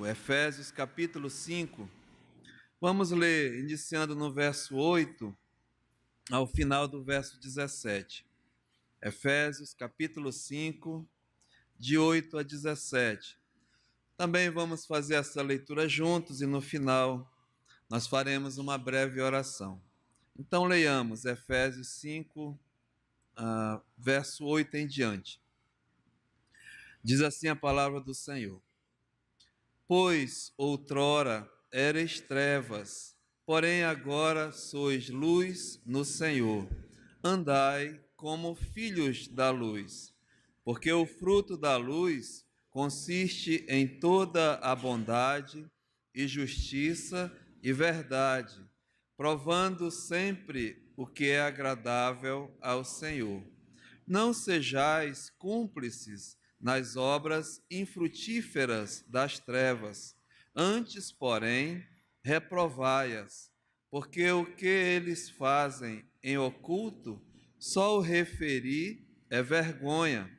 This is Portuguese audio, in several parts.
5, Efésios capítulo 5. Vamos ler, iniciando no verso 8, ao final do verso 17. Efésios capítulo 5, de 8 a 17. Também vamos fazer essa leitura juntos e no final nós faremos uma breve oração. Então leiamos Efésios 5, verso 8 em diante. Diz assim a palavra do Senhor: Pois outrora erais trevas, porém agora sois luz no Senhor. Andai como filhos da luz, porque o fruto da luz consiste em toda a bondade e justiça e verdade, provando sempre o que é agradável ao Senhor. Não sejais cúmplices nas obras infrutíferas das trevas, antes, porém, reprovai-as, porque o que eles fazem em oculto, só o referir é vergonha.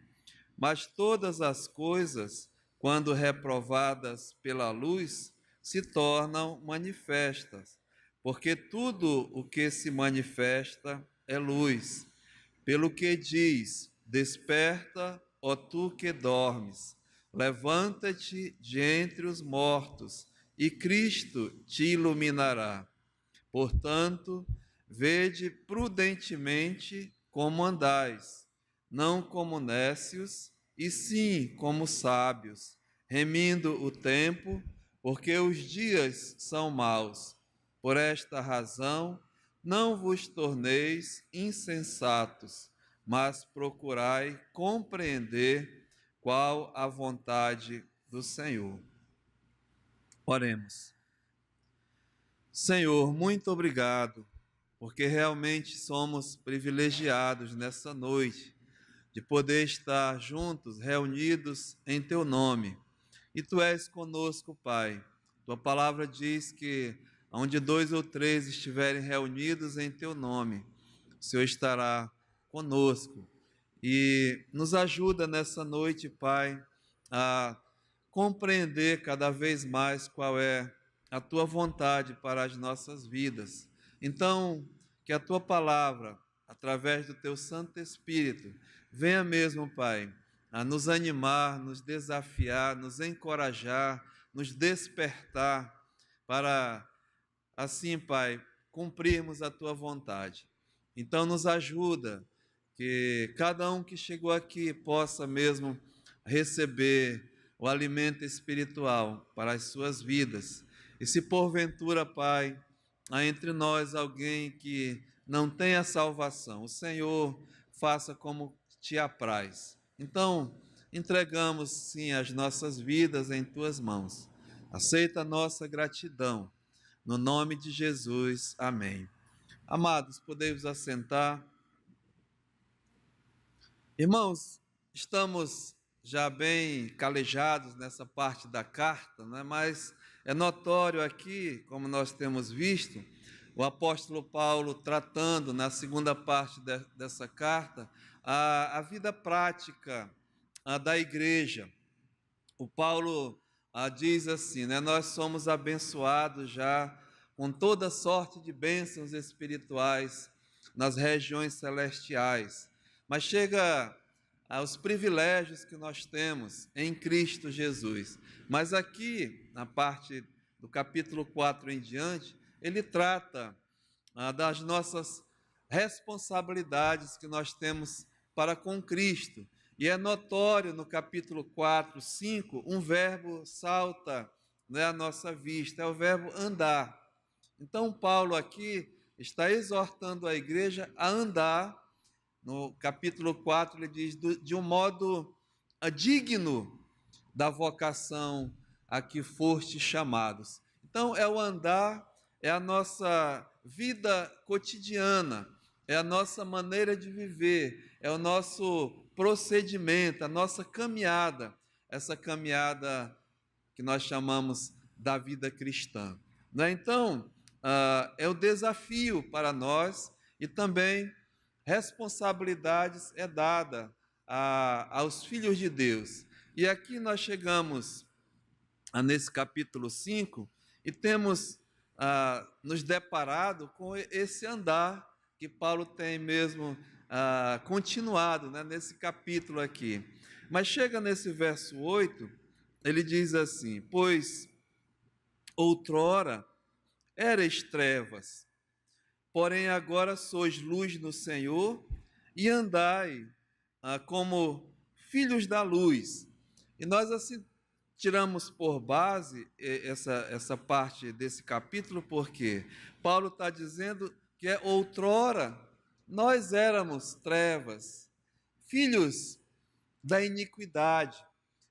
Mas todas as coisas, quando reprovadas pela luz, se tornam manifestas, porque tudo o que se manifesta é luz. Pelo que diz: Desperta, ó tu que dormes, levanta-te de entre os mortos, e Cristo te iluminará. Portanto, vede prudentemente como andais, não como nécios, e sim como sábios, remindo o tempo, porque os dias são maus. Por esta razão, não vos torneis insensatos, mas procurai compreender qual a vontade do Senhor. Oremos. Senhor, muito obrigado, porque realmente somos privilegiados nessa noite de poder estar juntos, reunidos em Teu nome. E Tu és conosco, Pai. Tua palavra diz que onde 2 ou 3 estiverem reunidos em Teu nome, o Senhor estará conosco. E nos ajuda nessa noite, Pai, a compreender cada vez mais qual é a Tua vontade para as nossas vidas. Então, que a Tua palavra, através do Teu Santo Espírito, venha mesmo, Pai, a nos animar, nos desafiar, nos encorajar, nos despertar para, assim, Pai, cumprirmos a Tua vontade. Então, nos ajuda, que cada um que chegou aqui possa mesmo receber o alimento espiritual para as suas vidas. E se porventura, Pai, há entre nós alguém que não tem a salvação, o Senhor faça como te apraz. Então, entregamos sim as nossas vidas em tuas mãos. Aceita a nossa gratidão. No nome de Jesus, amém. Amados, podemos assentar. Irmãos, estamos já bem calejados nessa parte da carta, né? Mas é notório aqui, como nós temos visto, o apóstolo Paulo tratando na segunda parte dessa carta a vida prática da igreja. O Paulo diz assim, né? Nós somos abençoados já com toda sorte de bênçãos espirituais nas regiões celestiais. Mas chega aos privilégios que nós temos em Cristo Jesus. Mas aqui, na parte do capítulo 4 em diante, ele trata das nossas responsabilidades que nós temos para com Cristo. E é notório no capítulo 4, 5, um verbo salta, né, à nossa vista, é o verbo andar. Então, Paulo aqui está exortando a igreja a andar. No capítulo 4, ele diz, de um modo digno da vocação a que foste chamados. Então, é o andar, é a nossa vida cotidiana, é a nossa maneira de viver, é o nosso procedimento, a nossa caminhada, essa caminhada que nós chamamos da vida cristã. Né? Então, é o desafio para nós e também responsabilidades é dada aos filhos de Deus. E aqui nós chegamos nesse capítulo 5 e temos nos deparado com esse andar que Paulo tem mesmo continuado, né, nesse capítulo aqui. Mas chega nesse verso 8, ele diz assim: pois outrora erais trevas, porém agora sois luz no Senhor, e andai como filhos da luz. E nós assim tiramos por base essa parte desse capítulo, porque Paulo está dizendo que outrora nós éramos trevas, filhos da iniquidade,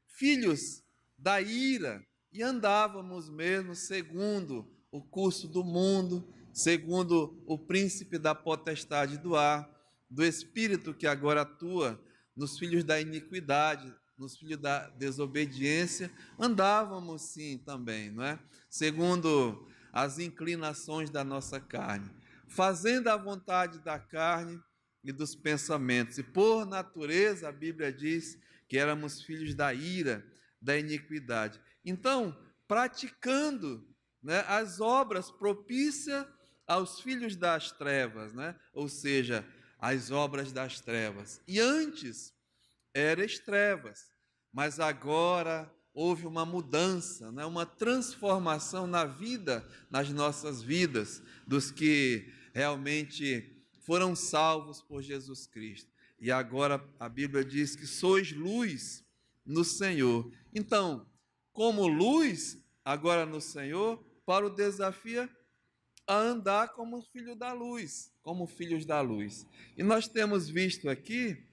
filhos da ira, e andávamos mesmo segundo o curso do mundo, segundo o príncipe da potestade do ar, do espírito que agora atua nos filhos da iniquidade, nos filhos da desobediência. Andávamos sim também, não é? Segundo as inclinações da nossa carne, fazendo a vontade da carne e dos pensamentos. E por natureza, a Bíblia diz que éramos filhos da ira, da iniquidade. Então, praticando, né, as obras propícias aos filhos das trevas, né? Ou seja, as obras das trevas. E antes eras trevas, mas agora houve uma mudança, né? Uma transformação na vida, nas nossas vidas, dos que realmente foram salvos por Jesus Cristo. E agora a Bíblia diz que sois luz no Senhor. Então, como luz, agora no Senhor, Paulo desafia a andar como filho da luz, como filhos da luz. E nós temos visto aqui,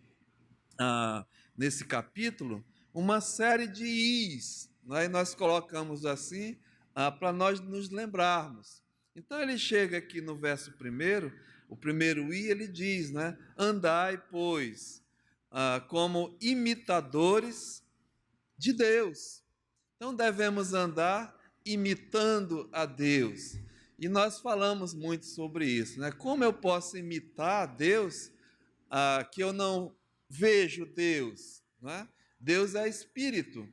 nesse capítulo, uma série de is, né? E nós colocamos assim para nós nos lembrarmos. Então ele chega aqui no verso primeiro, o primeiro i, ele diz, né? Andai, pois, como imitadores de Deus. Então devemos andar imitando a Deus. E nós falamos muito sobre isso, né? Como eu posso imitar a Deus que eu não vejo Deus, né? Deus é espírito,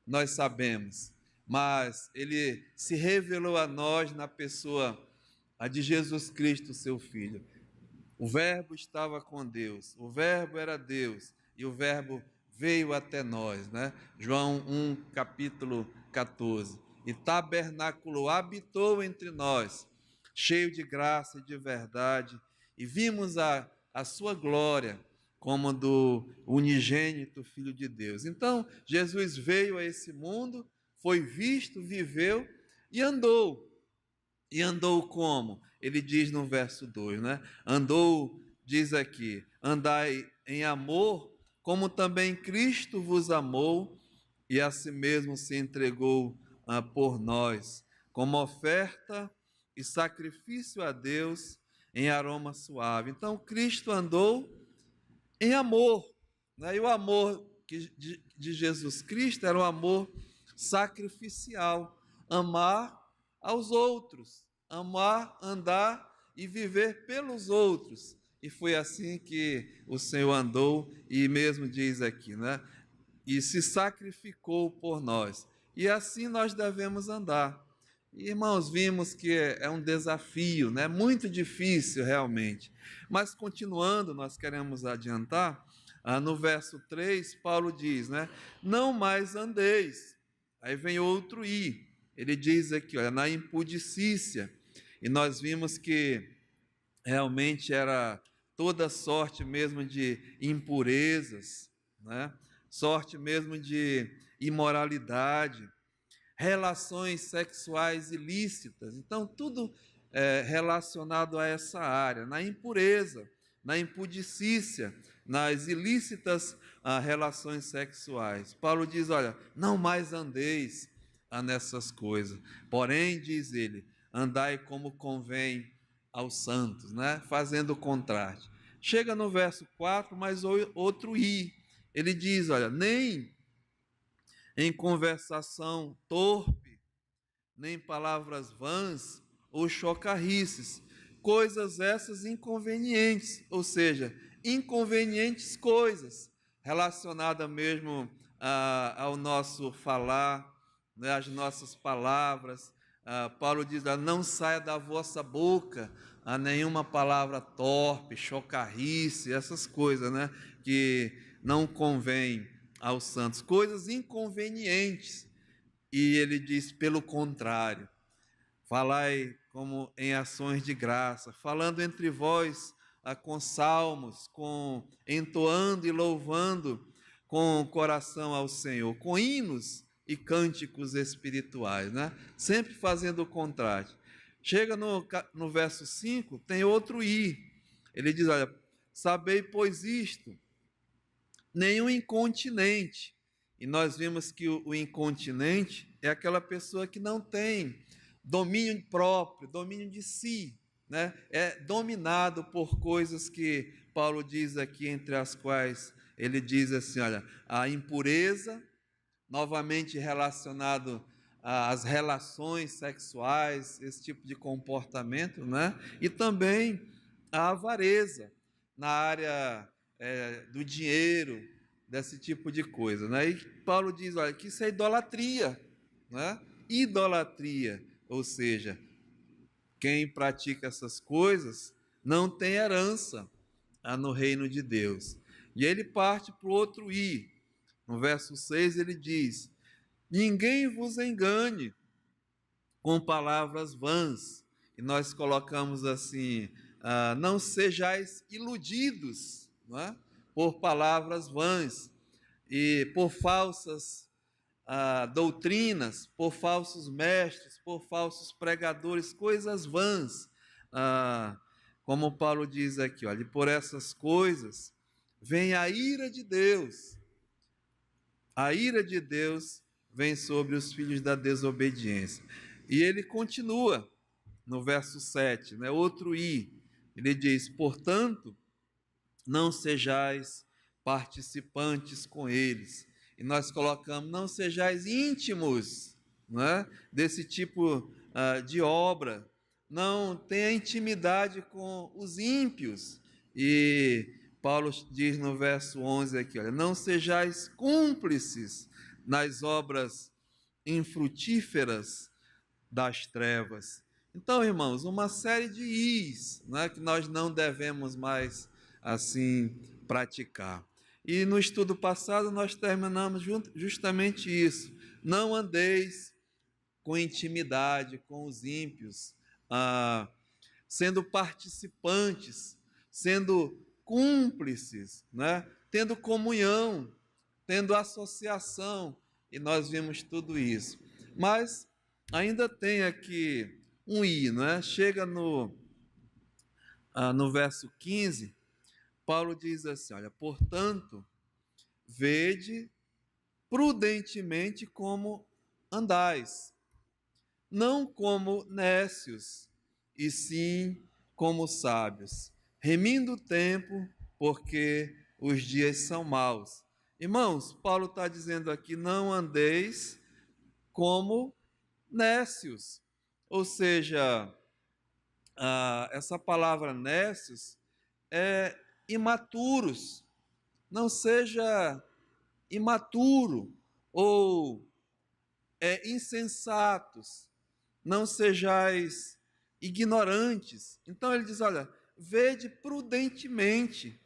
nós sabemos, mas ele se revelou a nós na pessoa de Jesus Cristo, seu Filho. O Verbo estava com Deus, o Verbo era Deus, e o Verbo veio até nós, né? João 1, capítulo 14. E tabernaculou, habitou entre nós, cheio de graça e de verdade, e vimos a sua glória como do unigênito Filho de Deus. Então, Jesus veio a esse mundo, foi visto, viveu e andou. E andou como? Ele diz no verso 2, né? Andou, diz aqui, andai em amor, como também Cristo vos amou e a si mesmo se entregou por nós, como oferta e sacrifício a Deus em aroma suave. Então, Cristo andou em amor, né? E o amor de Jesus Cristo era um amor sacrificial, amar aos outros, amar, andar e viver pelos outros. E foi assim que o Senhor andou, e mesmo diz aqui, né? E se sacrificou por nós. E assim nós devemos andar. E, irmãos, vimos que é um desafio, né? Muito difícil realmente. Mas continuando, nós queremos adiantar, no verso 3, Paulo diz, né? Não mais andeis. Aí vem outro i. Ele diz aqui, olha, na impudicícia. E nós vimos que realmente era toda sorte mesmo de impurezas, né? Sorte mesmo de imoralidade, relações sexuais ilícitas. Então, tudo relacionado a essa área, na impureza, na impudicícia, nas ilícitas relações sexuais. Paulo diz, olha, não mais andeis nessas coisas. Porém, diz ele, andai como convém aos santos, né? Fazendo o contraste. Chega no verso 4, mas outro i. Ele diz, olha, nem em conversação torpe, nem palavras vãs ou chocarrices, coisas essas inconvenientes, ou seja, inconvenientes coisas relacionadas mesmo ao nosso falar, né, as nossas palavras. Paulo diz: não saia da vossa boca a nenhuma palavra torpe, chocarrice, essas coisas, né, que não convém aos santos, coisas inconvenientes. E ele diz: pelo contrário, falai como em ações de graça, falando entre vós com salmos, entoando e louvando com o coração ao Senhor, com hinos e cânticos espirituais, né? Sempre fazendo o contraste. Chega no verso 5, tem outro i. Ele diz: olha, sabei, pois isto, nenhum incontinente. E nós vimos que o incontinente é aquela pessoa que não tem domínio próprio, domínio de si, né? É dominado por coisas que Paulo diz aqui, entre as quais ele diz assim: olha, a impureza, novamente relacionado às relações sexuais, esse tipo de comportamento, né? E também a avareza na área do dinheiro, desse tipo de coisa, né? E Paulo diz: olha, que isso é idolatria, né? Idolatria, ou seja, quem pratica essas coisas não tem herança no reino de Deus. E ele parte para o outro i. No verso 6 ele diz: ninguém vos engane com palavras vãs. E nós colocamos assim: não sejais iludidos, não é? Por palavras vãs e por falsas doutrinas, por falsos mestres, por falsos pregadores, coisas vãs. Como Paulo diz aqui, olha, e por essas coisas vem a ira de Deus. A ira de Deus vem sobre os filhos da desobediência. E ele continua no verso 7, né? Outro i. Ele diz: portanto, não sejais participantes com eles. E nós colocamos: não sejais íntimos, né, desse tipo de obra. Não tenha intimidade com os ímpios. E Paulo diz no verso 11 aqui: olha, não sejais cúmplices nas obras infrutíferas das trevas. Então, irmãos, uma série de is, né, que nós não devemos mais assim praticar. E no estudo passado nós terminamos justamente isso: não andeis com intimidade com os ímpios, sendo participantes, sendo cúmplices, né? Tendo comunhão, tendo associação, e nós vimos tudo isso. Mas ainda tem aqui um i, não é? Chega no verso 15, Paulo diz assim: olha, portanto, vede prudentemente como andais, não como nécios, e sim como sábios, remindo o tempo, porque os dias são maus. Irmãos, Paulo está dizendo aqui: não andeis como nécios, ou seja, essa palavra nécios é imaturos. Não seja imaturo ou insensatos, não sejais ignorantes. Então ele diz: olha, vede prudentemente,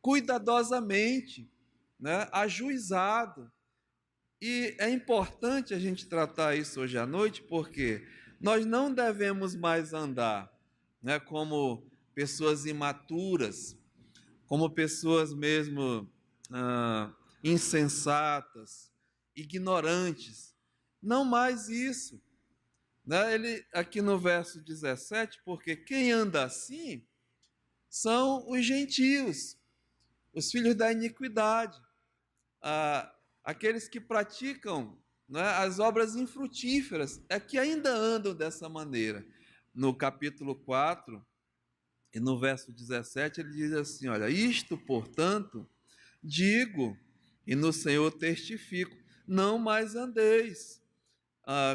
cuidadosamente, né, ajuizado. E é importante a gente tratar isso hoje à noite, porque nós não devemos mais andar, né, como pessoas imaturas, como pessoas mesmo insensatas, ignorantes. Não mais isso, né? Ele aqui no verso 17, porque quem anda assim são os gentios, os filhos da iniquidade, aqueles que praticam, né, as obras infrutíferas, é que ainda andam dessa maneira. No capítulo 4 e no verso 17 ele diz assim: olha, isto, portanto, digo, e no Senhor testifico, não mais andeis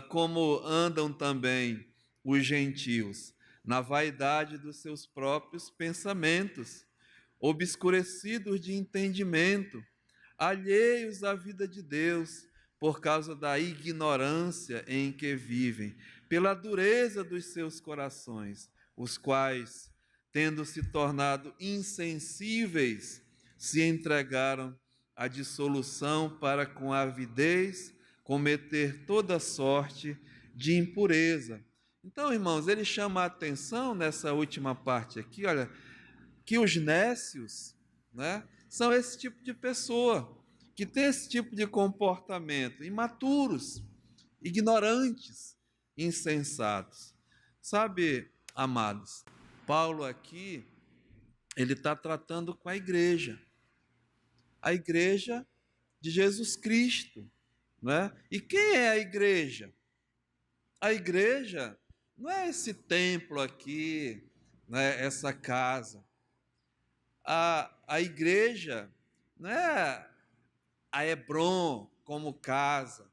como andam também os gentios, na vaidade dos seus próprios pensamentos, obscurecidos de entendimento, alheios à vida de Deus, por causa da ignorância em que vivem, pela dureza dos seus corações, os quais, tendo se tornado insensíveis, se entregaram à dissolução para com avidez cometer toda sorte de impureza. Então, irmãos, ele chama a atenção nessa última parte aqui, olha, que os nécios, né, são esse tipo de pessoa, que tem esse tipo de comportamento, imaturos, ignorantes, insensatos. Sabe, amados, Paulo aqui, ele está tratando com a igreja de Jesus Cristo, né? E quem é a igreja? A igreja não é esse templo aqui, né, essa casa. A igreja não é a Hebron como casa.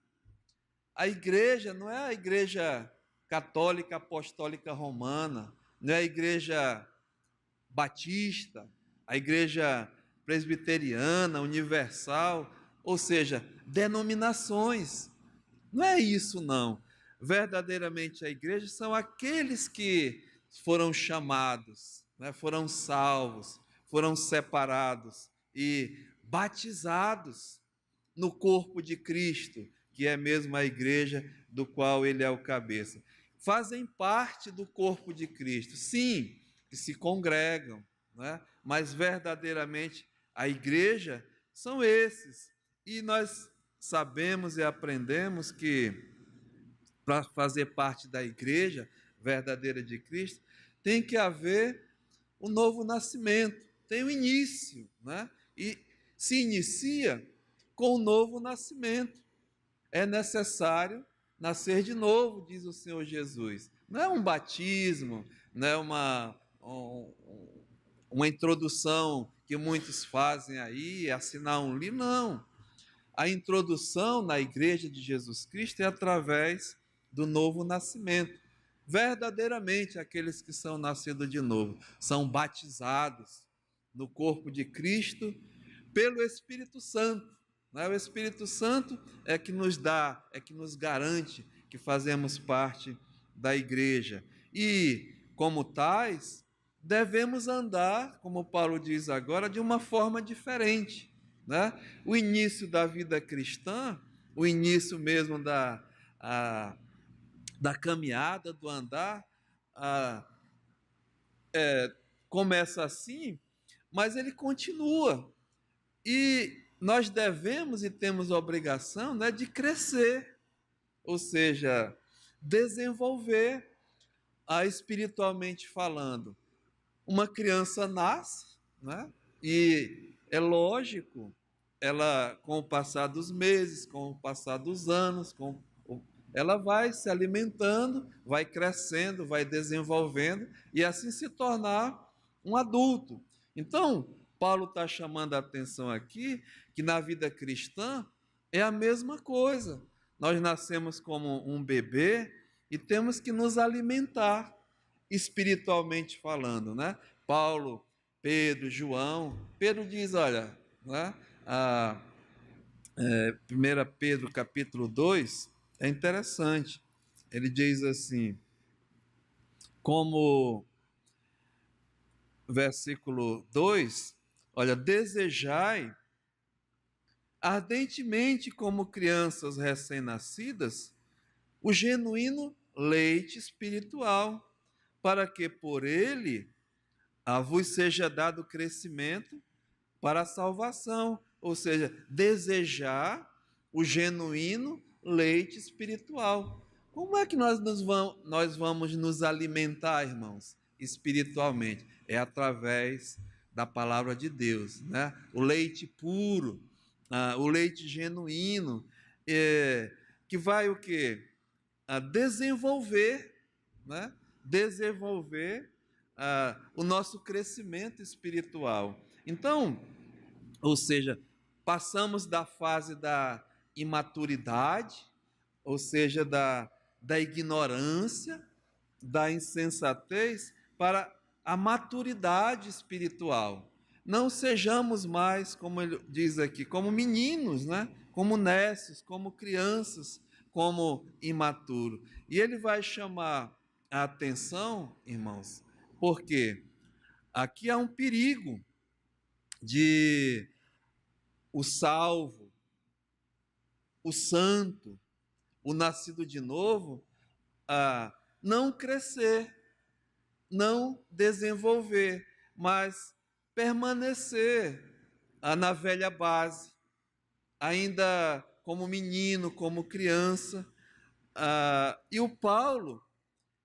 A igreja não é a igreja católica apostólica romana, não é a igreja batista, a igreja presbiteriana, universal, ou seja, denominações. Não é isso, não. Verdadeiramente a igreja são aqueles que foram chamados, né, foram salvos, foram separados e batizados no corpo de Cristo, que é mesmo a igreja do qual ele é o cabeça. Fazem parte do corpo de Cristo, sim, que se congregam, né? Mas verdadeiramente a igreja são esses. E nós sabemos e aprendemos que para fazer parte da igreja verdadeira de Cristo, tem que haver um novo nascimento, tem um início, né? E se inicia com o novo nascimento. É necessário nascer de novo, diz o Senhor Jesus. Não é um batismo, não é uma introdução que muitos fazem aí, assinar um livro, não. A introdução na igreja de Jesus Cristo é através do novo nascimento. Verdadeiramente, aqueles que são nascidos de novo são batizados no corpo de Cristo pelo Espírito Santo. O Espírito Santo é que nos dá, é que nos garante que fazemos parte da igreja. E, como tais, devemos andar, como Paulo diz agora, de uma forma diferente. Né? O início da vida cristã, o início mesmo da caminhada, do andar, começa assim, mas ele continua. E nós devemos e temos a obrigação, né, de crescer, ou seja, desenvolver espiritualmente falando. Uma criança nasce, né, e é lógico, ela, com o passar dos meses, com o passar dos anos, ela vai se alimentando, vai crescendo, vai desenvolvendo e assim se tornar um adulto. Então, Paulo está chamando a atenção aqui que na vida cristã é a mesma coisa. Nós nascemos como um bebê e temos que nos alimentar espiritualmente falando, né? Paulo, Pedro, João. Pedro diz, olha, né? 1 Pedro capítulo 2 é interessante. Ele diz assim, como versículo 2, olha, desejai ardentemente como crianças recém-nascidas o genuíno leite espiritual, para que por ele vos seja dado crescimento para a salvação, ou seja, desejar o genuíno leite espiritual. Como é que nós vamos nos alimentar, irmãos, espiritualmente? É através da palavra de Deus, né? O leite puro, o leite genuíno, que vai o quê? Desenvolver, né? Desenvolver o nosso crescimento espiritual. Então, ou seja, passamos da fase da imaturidade, ou seja, da ignorância, da insensatez, para a maturidade espiritual. não sejamos mais, como ele diz aqui, como meninos, né? Como nécios, como crianças, como imaturos. E ele vai chamar a atenção, irmãos, porque aqui há um perigo de o salvo, o santo, o nascido de novo, não crescer, não desenvolver, mas permanecer na velha base, ainda como menino, como criança. E o Paulo,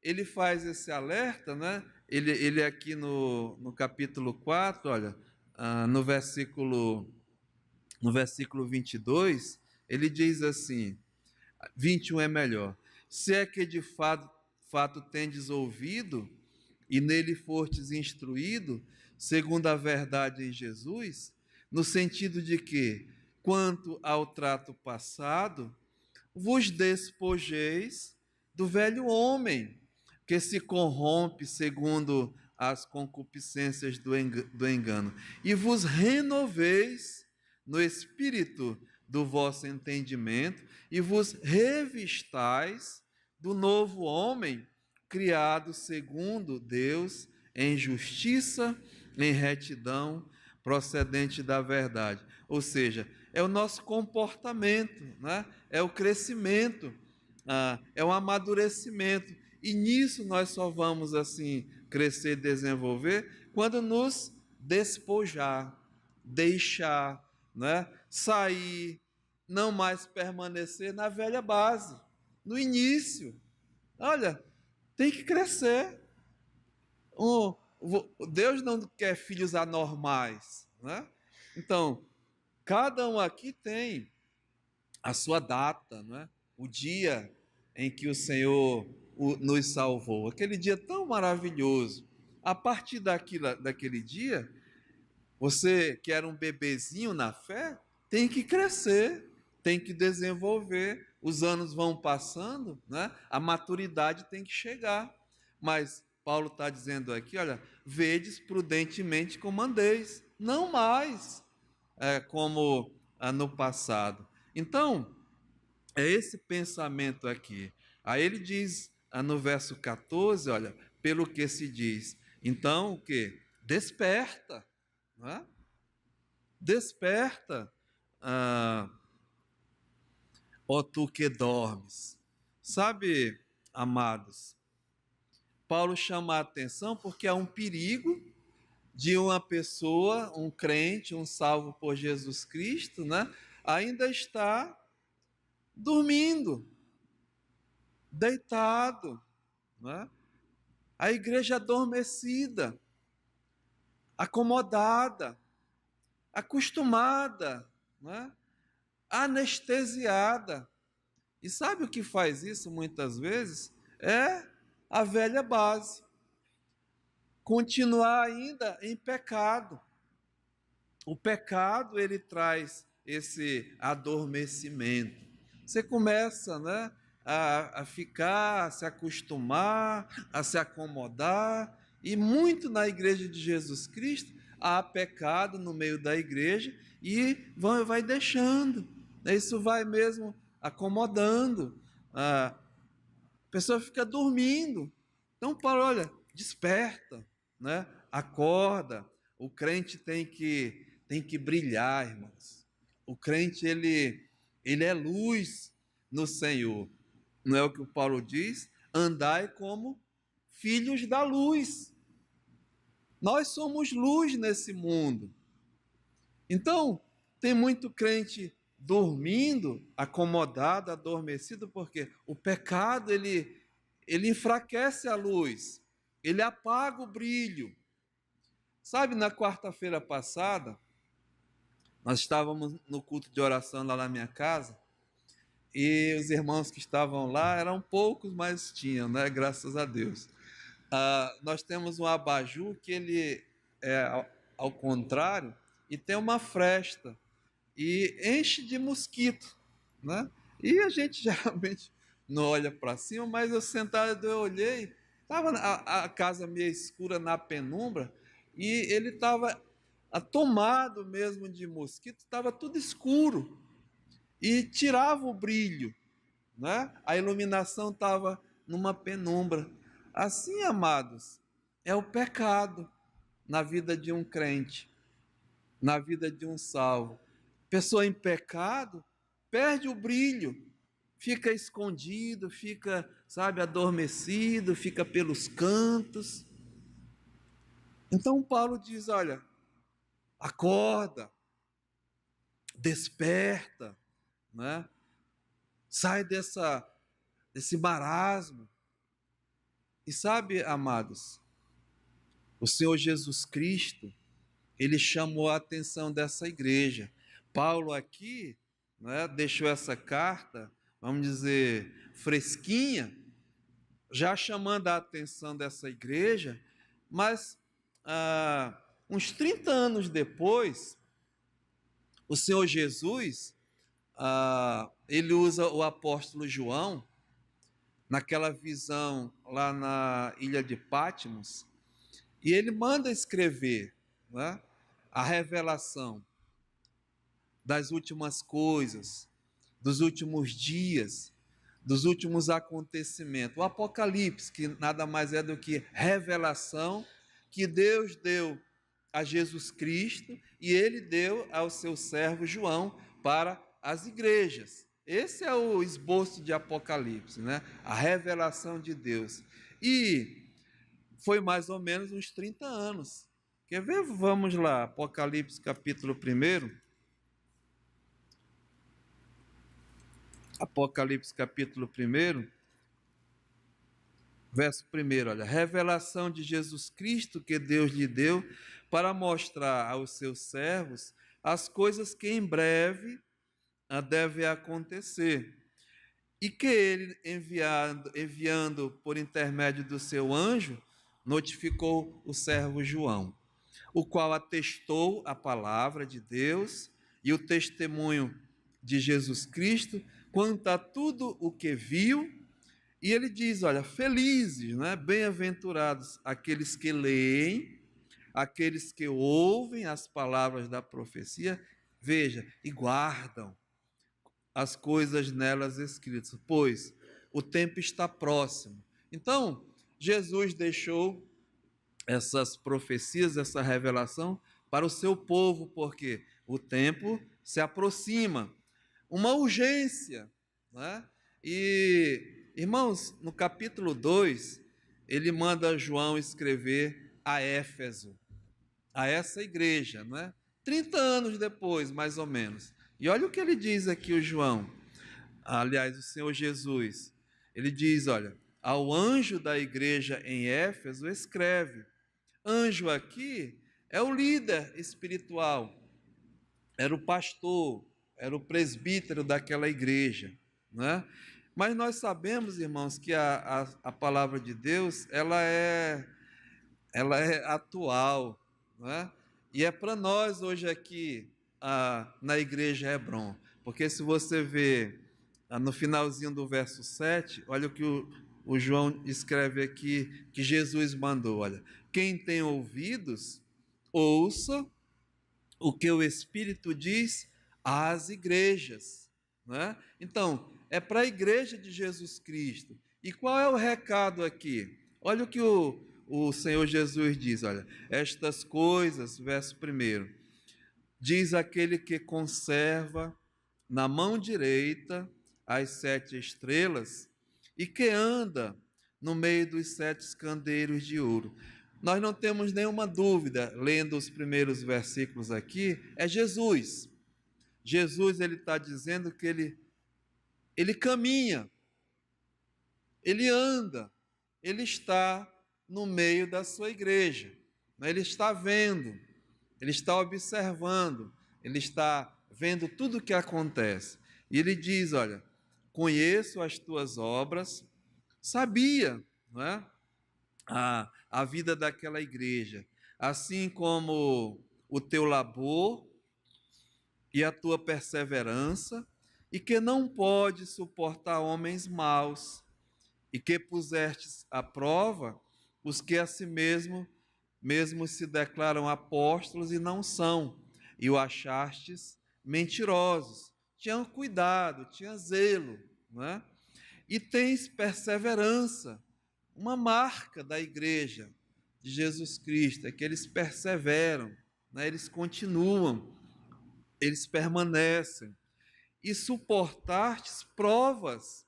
ele faz esse alerta, né? Ele aqui no capítulo 4, olha, no versículo 22, ele diz assim, 21 é melhor, se é que de fato tendes ouvido, e nele fostes instruído, segundo a verdade em Jesus, no sentido de que, quanto ao trato passado, vos despojeis do velho homem, que se corrompe segundo as concupiscências do engano, e vos renoveis no espírito do vosso entendimento, e vos revistais do novo homem, criado segundo Deus, em justiça, em retidão, procedente da verdade. Ou seja, é o nosso comportamento, né? É o crescimento, é o amadurecimento. E nisso nós só vamos assim crescer e desenvolver quando nos despojar, deixar, né? Sair, não mais permanecer na velha base, no início. Olha, tem que crescer. Deus não quer filhos anormais, né? Então, cada um aqui tem a sua data, não é? O dia em que o Senhor nos salvou, aquele dia tão maravilhoso. A partir daquele dia, você que era um bebezinho na fé, tem que crescer, tem que desenvolver. Os anos vão passando, né? A maturidade tem que chegar. Mas Paulo está dizendo aqui, olha, vedes prudentemente como andeis, não mais como no passado. Então, é esse pensamento aqui. Aí ele diz no verso 14, olha, pelo que se diz, então o que? Desperta, não é? Desperta, ó tu que dormes. Sabe, amados, Paulo chama a atenção porque há um perigo de uma pessoa, um crente, um salvo por Jesus Cristo, né, ainda está dormindo, deitado, né? A igreja adormecida, acomodada, acostumada, né? Anestesiada. E sabe o que faz isso muitas vezes? É a velha base. Continuar ainda em pecado. O pecado, ele traz esse adormecimento. Você começa, né, a ficar, a se acostumar, a se acomodar, e muito na igreja de Jesus Cristo há pecado no meio da igreja e vai deixando. Isso vai mesmo acomodando. A pessoa fica dormindo. Então, Paulo, olha, desperta, né? Acorda. O crente tem que brilhar, irmãos. O crente, ele é luz no Senhor. Não é o que o Paulo diz? Andai como filhos da luz. Nós somos luz nesse mundo. Então, tem muito crente dormindo, acomodado, adormecido, porque o pecado, ele enfraquece a luz, ele apaga o brilho. Sabe, na quarta-feira passada, nós estávamos no culto de oração lá na minha casa, e os irmãos que estavam lá eram poucos, mas tinham, né? Graças a Deus. Nós temos um abajur que ele é ao contrário e tem uma fresta e enche de mosquito, né? E a gente geralmente não olha para cima, mas eu sentado, eu olhei, estava a casa meio escura na penumbra e ele estava tomado mesmo de mosquito, estava tudo escuro e tirava o brilho, né? A iluminação estava numa penumbra. Assim, amados, é o pecado na vida de um crente, na vida de um salvo. Pessoa em pecado perde o brilho, fica escondido, fica, sabe, adormecido, fica pelos cantos. Então Paulo diz: olha, acorda, desperta, né? Sai desse marasmo. E sabe, amados, o Senhor Jesus Cristo, ele chamou a atenção dessa igreja. Paulo aqui, né, deixou essa carta, vamos dizer, fresquinha, já chamando a atenção dessa igreja, mas uns 30 anos depois, o Senhor Jesus, ele usa o apóstolo João, naquela visão lá na ilha de Patmos, e ele manda escrever, né, a revelação das últimas coisas, dos últimos dias, dos últimos acontecimentos. O Apocalipse, que nada mais é do que revelação que Deus deu a Jesus Cristo e ele deu ao seu servo João para as igrejas. Esse é o esboço de Apocalipse, né? A revelação de Deus. E foi mais ou menos uns 30 anos. Quer ver? Vamos lá, Apocalipse capítulo 1. Apocalipse capítulo 1, verso 1, olha, revelação de Jesus Cristo que Deus lhe deu para mostrar aos seus servos as coisas que em breve devem acontecer, e que ele, enviando por intermédio do seu anjo, notificou o servo João, o qual atestou a palavra de Deus e o testemunho de Jesus Cristo quanto a tudo o que viu. E ele diz, olha, felizes, né? Bem-aventurados aqueles que leem, aqueles que ouvem as palavras da profecia, veja, e guardam as coisas nelas escritas, pois o tempo está próximo. Então, Jesus deixou essas profecias, essa revelação para o seu povo, porque o tempo se aproxima. Uma urgência, né? E, irmãos, no capítulo 2, ele manda João escrever a Éfeso, a essa igreja, não é? 30 anos depois, mais ou menos. E olha o que ele diz aqui, o João, aliás, o Senhor Jesus. Ele diz, olha, ao anjo da igreja em Éfeso escreve. Anjo aqui é o líder espiritual, era o pastor, era o presbítero daquela igreja, né? Mas nós sabemos, irmãos, que a palavra de Deus, ela é atual, né? E é para nós hoje aqui, na igreja Hebron, porque se você vê no finalzinho do verso 7, olha o que o João escreve aqui, que Jesus mandou, olha, quem tem ouvidos, ouça o que o Espírito diz às igrejas, né? Então, é para a igreja de Jesus Cristo. E qual é o recado aqui? Olha o que o Senhor Jesus diz, olha, estas coisas, verso 1, diz aquele que conserva na mão direita as 7 estrelas e que anda no meio dos 7 candeiros de ouro. Nós não temos nenhuma dúvida, lendo os primeiros versículos aqui, é Jesus. Jesus, ele está dizendo que ele caminha, ele anda, ele está no meio da sua igreja, ele está vendo, ele está observando, ele está vendo tudo o que acontece. E ele diz, olha, conheço as tuas obras, sabia, não é? A vida daquela igreja, assim como o teu labor e a tua perseverança, e que não pode suportar homens maus, e que pusestes à prova os que a si mesmo mesmo se declaram apóstolos e não são, e o achastes mentirosos. Tinham cuidado, tinha zelo, né? E tens perseverança, uma marca da igreja de Jesus Cristo, é que eles perseveram, né? Eles continuam, eles permanecem. E suportastes provas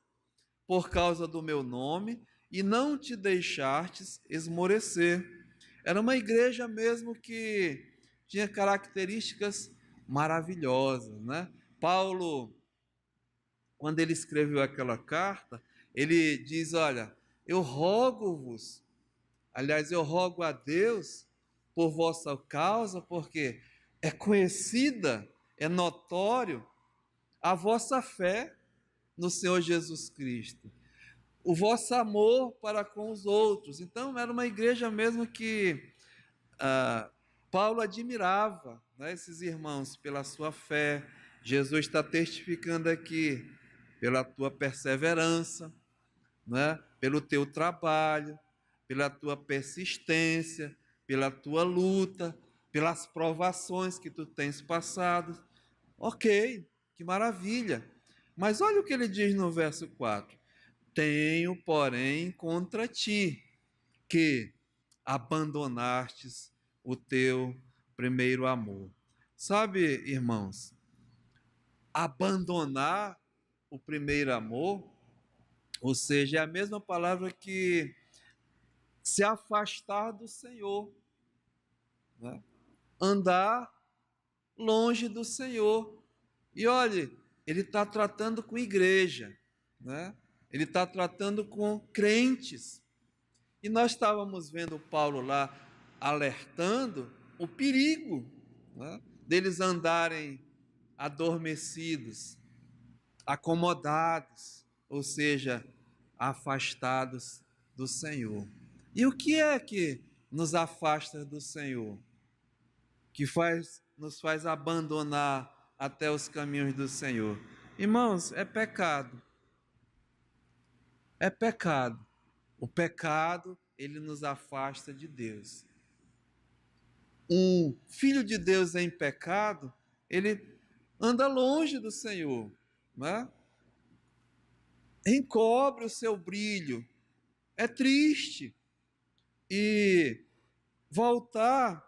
por causa do meu nome, e não te deixastes esmorecer. Era uma igreja mesmo que tinha características maravilhosas, né? Paulo, quando ele escreveu aquela carta, ele diz: olha, eu rogo-vos, aliás, eu rogo a Deus por vossa causa, porque é conhecida, é notório a vossa fé no Senhor Jesus Cristo, o vosso amor para com os outros. Então, era uma igreja mesmo que Paulo admirava, né, esses irmãos pela sua fé. Jesus está testificando aqui pela tua perseverança, né, pelo teu trabalho, pela tua persistência, pela tua luta, pelas provações que tu tens passado. Ok, que maravilha. Mas olha o que ele diz no verso 4. Tenho, porém, contra ti que abandonastes o teu primeiro amor. Sabe, irmãos, abandonar o primeiro amor, ou seja, é a mesma palavra que se afastar do Senhor, né? Andar longe do Senhor. E olhe, ele está tratando com igreja, né? Ele está tratando com crentes. E nós estávamos vendo Paulo lá alertando o perigo, né, deles andarem adormecidos, acomodados, ou seja, afastados do Senhor. E o que é que nos afasta do Senhor? Que nos faz abandonar até os caminhos do Senhor? Irmãos, é pecado. É pecado. O pecado, ele nos afasta de Deus. Um filho de Deus em pecado, ele anda longe do Senhor, né? Encobre o seu brilho, é triste. E voltar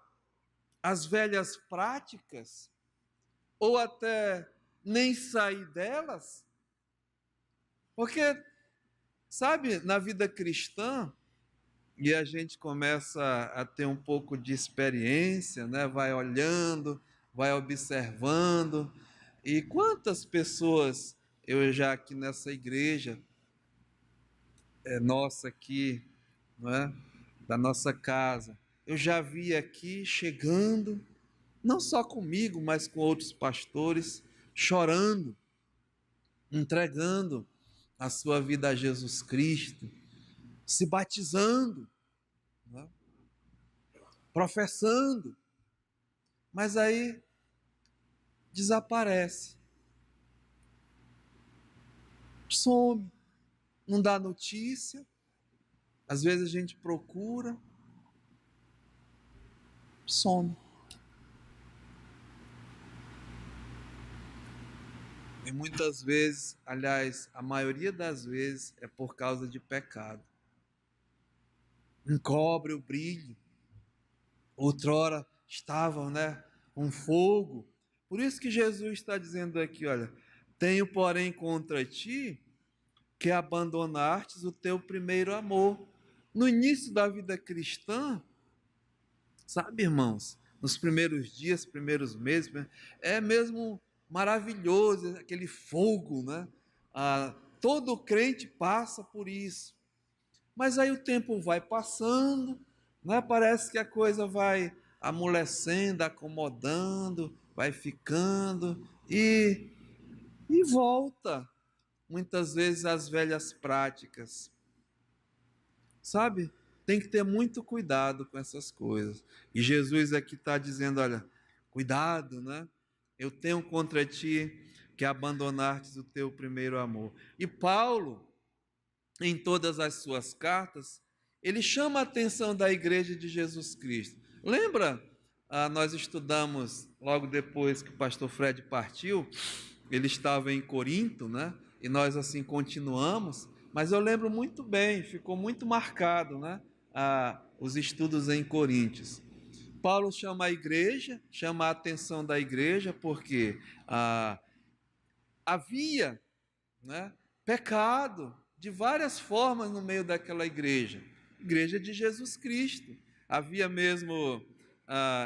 às velhas práticas, ou até nem sair delas, porque, sabe, na vida cristã, e a gente começa a ter um pouco de experiência, né? Vai olhando, vai observando. E quantas pessoas eu já aqui nessa igreja, nossa aqui, não é? Da nossa casa, eu já vi aqui chegando, não só comigo, mas com outros pastores, chorando, entregando a sua vida a Jesus Cristo, se batizando, não é? Professando, mas aí desaparece, some, não dá notícia. Às vezes a gente procura, some. E muitas vezes, aliás, a maioria das vezes é por causa de pecado. Encobre o brilho. Outrora estavam, né, um fogo. Por isso que Jesus está dizendo aqui, olha, tenho porém contra ti que abandonastes o teu primeiro amor. No início da vida cristã, sabe, irmãos, nos primeiros dias, primeiros meses, é mesmo maravilhoso aquele fogo, né? Todo crente passa por isso. Mas aí o tempo vai passando, né? Parece que a coisa vai amolecendo, acomodando, vai ficando e volta muitas vezes às velhas práticas. Sabe? Tem que ter muito cuidado com essas coisas. E Jesus aqui está dizendo: olha, cuidado, né? Eu tenho contra ti que abandonastes o teu primeiro amor. E Paulo, em todas as suas cartas, ele chama a atenção da igreja de Jesus Cristo. Lembra? Nós estudamos logo depois que o pastor Fred partiu, ele estava em Corinto, né? E nós assim continuamos, mas eu lembro muito bem, ficou muito marcado, né? Os estudos em Coríntios. Paulo chama a igreja, chama a atenção da igreja, porque havia, né, pecado de várias formas no meio daquela igreja de Jesus Cristo. Havia mesmo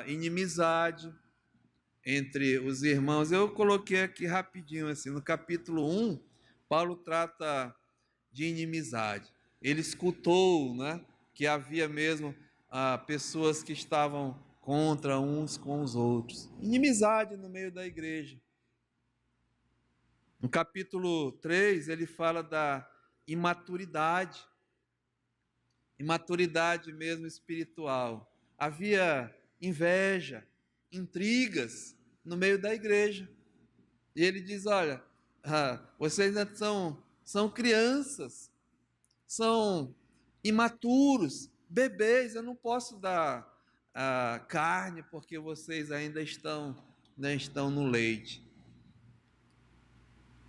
inimizade entre os irmãos. Eu coloquei aqui rapidinho, assim, no capítulo 1, Paulo trata de inimizade. Ele escutou, né, que havia mesmo pessoas que estavam contra uns com os outros. Inimizade no meio da igreja. No capítulo 3, ele fala da imaturidade mesmo espiritual. Havia inveja, intrigas no meio da igreja. E ele diz: olha, vocês ainda são crianças, são imaturos, bebês, eu não posso dar carne porque vocês ainda estão no leite.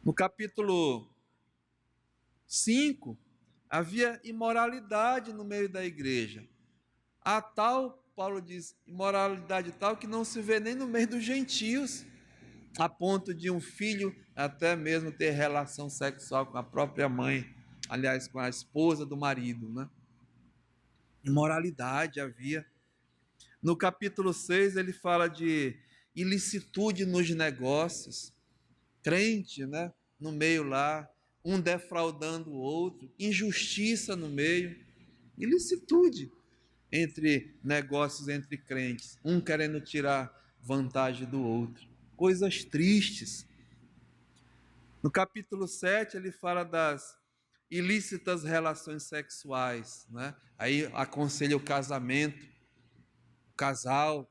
No capítulo 5, havia imoralidade no meio da igreja. A tal, Paulo diz, imoralidade tal que não se vê nem no meio dos gentios, a ponto de um filho até mesmo ter relação sexual com a própria mãe, aliás, com a esposa do marido, né? Imoralidade havia. No capítulo 6, ele fala de ilicitude nos negócios, crente, né? No meio lá, um defraudando o outro, injustiça no meio, ilicitude entre negócios entre crentes, um querendo tirar vantagem do outro, coisas tristes. No capítulo 7, ele fala das ilícitas relações sexuais, né? Aí aconselha o casamento, o casal,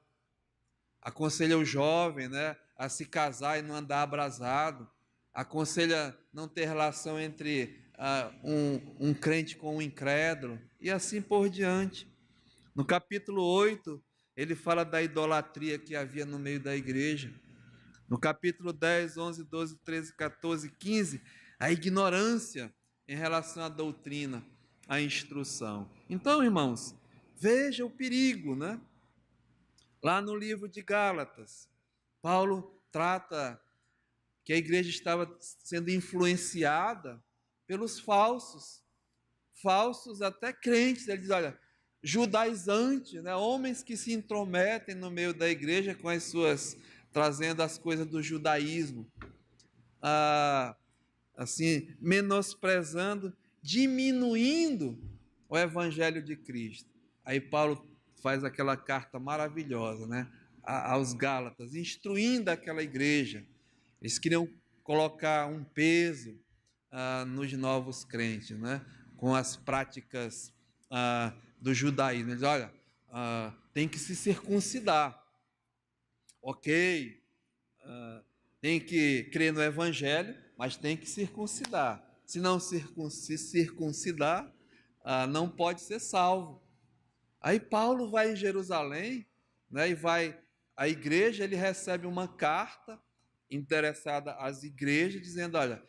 aconselha o jovem, né, a se casar e não andar abrasado, aconselha não ter relação entre um crente com um incrédulo, e assim por diante. No capítulo 8, ele fala da idolatria que havia no meio da igreja. No capítulo 10, 11, 12, 13, 14, 15, a ignorância em relação à doutrina, à instrução. Então, irmãos, veja o perigo, né? Lá no livro de Gálatas, Paulo trata que a igreja estava sendo influenciada pelos falsos até crentes. Ele diz, olha, judaizantes, né? Homens que se intrometem no meio da igreja com as suas, trazendo as coisas do judaísmo, assim, menosprezando, diminuindo o evangelho de Cristo. Aí Paulo faz aquela carta maravilhosa, né, aos Gálatas, instruindo aquela igreja. Eles queriam colocar um peso nos novos crentes, né, com as práticas do judaísmo. Eles, olha, tem que se circuncidar, ok, tem que crer no evangelho, mas tem que circuncidar. Se não se circuncidar, não pode ser salvo. Aí Paulo vai em Jerusalém, né, e vai à igreja, ele recebe uma carta interessada às igrejas, dizendo, olha,